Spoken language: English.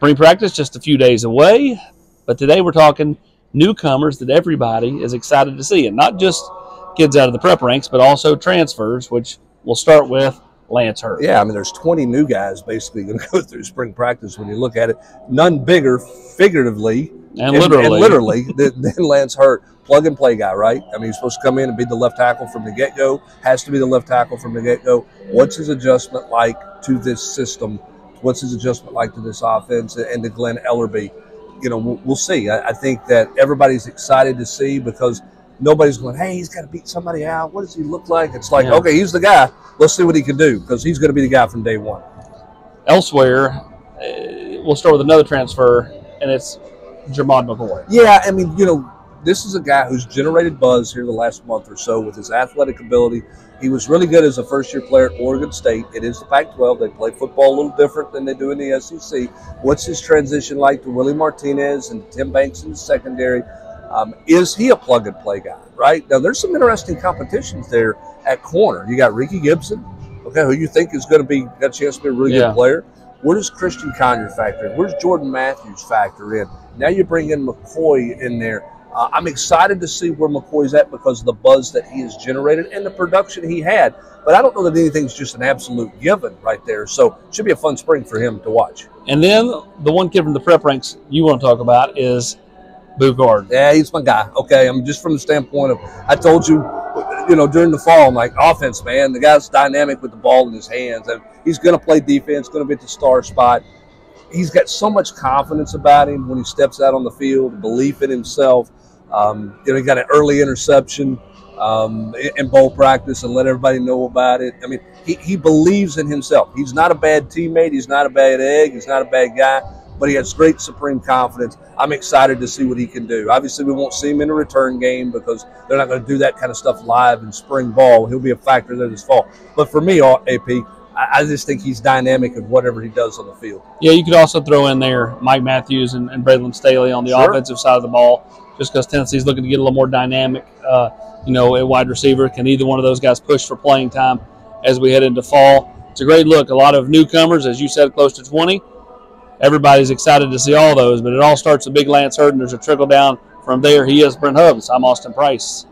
Spring practice just a few days away, but today we're talking newcomers that everybody is excited to see, and not just kids out of the prep ranks, but also transfers, which we'll start with Lance Hurd. Yeah, I mean, there's 20 new guys basically going to go through spring practice when you look at it. None bigger, figuratively and literally than Lance Hurd. Plug-and-play guy, right? I mean, he's supposed to come in and be the left tackle from the get-go, has to be the left tackle from the get-go. What's his adjustment like to this system? What's his adjustment like to this offense and to Glenn Ellerby? You know, we'll see. I think that everybody's excited to see, because nobody's going, hey, he's got to beat somebody out. What does he look like? It's like, okay, he's the guy. Let's see what he can do, because he's going to be the guy from day one. Elsewhere, we'll start with another transfer, and it's Jermod McCoy. Yeah, I mean, you know, this is a guy who's generated buzz here the last month or so with his athletic ability. He was really good as a first-year player at Oregon State. It is the Pac-12. They play football a little different than they do in the SEC. What's his transition like to Willie Martinez and Tim Banks in the secondary? Is he a plug-and-play guy, right? Now, there's some interesting competitions there at corner. You got Ricky Gibson, okay, who you think is going to got a chance to be a really good player. Where does Christian Conyer factor in? Where's Jordan Matthews factor in? Now you bring in McCoy in there. I'm excited to see where McCoy's at because of the buzz that he has generated and the production he had. But I don't know that anything's just an absolute given right there. So it should be a fun spring for him to watch. And then the one kid from the prep ranks you want to talk about is Boo Gardner. Yeah, he's my guy. Okay, I'm just from the standpoint of, I told you, you know, during the fall, I'm like, offense, man. The guy's dynamic with the ball in his hands. And he's going to play defense, going to be at the star spot. He's got so much confidence about him when he steps out on the field, belief in himself. You know, he got an early interception in bowl practice and let everybody know about it. I mean, he believes in himself. He's not a bad teammate. He's not a bad egg. He's not a bad guy, but he has great supreme confidence. I'm excited to see what he can do. Obviously, we won't see him in a return game because they're not going to do that kind of stuff live in spring ball. He'll be a factor there this fall. But for me, AP, I just think he's dynamic in whatever he does on the field. Yeah, you could also throw in there Mike Matthews and Braylon Staley on the offensive side of the ball, just because Tennessee's looking to get a little more dynamic, you know, at wide receiver. Can either one of those guys push for playing time as we head into fall? It's a great look. A lot of newcomers, as you said, close to 20. Everybody's excited to see all those, but it all starts with big Lance Hurd, and there's a trickle down from there. He is Brent Hubbs. I'm Austin Price.